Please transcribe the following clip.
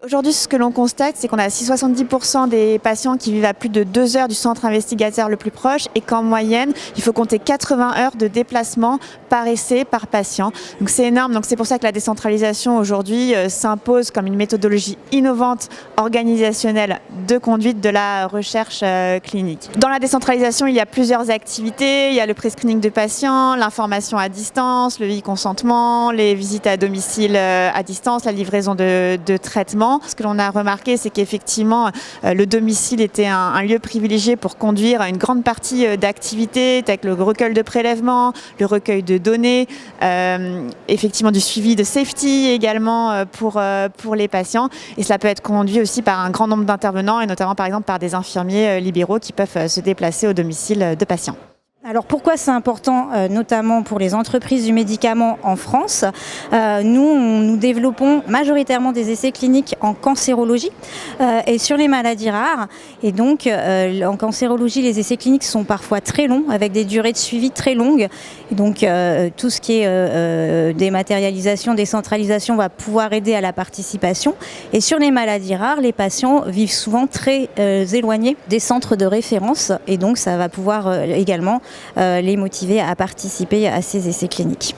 Aujourd'hui, ce que l'on constate, c'est qu'on a 70% des patients qui vivent à plus de 2 heures du centre investigateur le plus proche et qu'en moyenne, il faut compter 80 heures de déplacement par essai, par patient. Donc c'est énorme. Donc c'est pour ça que la décentralisation aujourd'hui s'impose comme une méthodologie innovante, organisationnelle de conduite de la recherche clinique. Dans la décentralisation, il y a plusieurs activités. Il y a le pré-screening de patients, l'information à distance, le e-consentement, les visites à domicile à distance, la livraison de traitements. Ce que l'on a remarqué, c'est qu'effectivement, le domicile était un lieu privilégié pour conduire une grande partie d'activités, avec le recueil de prélèvements, le recueil de données, effectivement du suivi de safety également pour les patients. Et cela peut être conduit aussi par un grand nombre d'intervenants et notamment par exemple par des infirmiers libéraux qui peuvent se déplacer au domicile de patients. Alors pourquoi c'est important, notamment pour les entreprises du médicament en France? Nous développons majoritairement des essais cliniques en cancérologie et sur les maladies rares. Et donc en cancérologie, les essais cliniques sont parfois très longs, avec des durées de suivi très longues. Et donc tout ce qui est dématérialisation, décentralisation va pouvoir aider à la participation. Et sur les maladies rares, les patients vivent souvent très éloignés des centres de référence. Et donc ça va pouvoir également les motiver à participer à ces essais cliniques.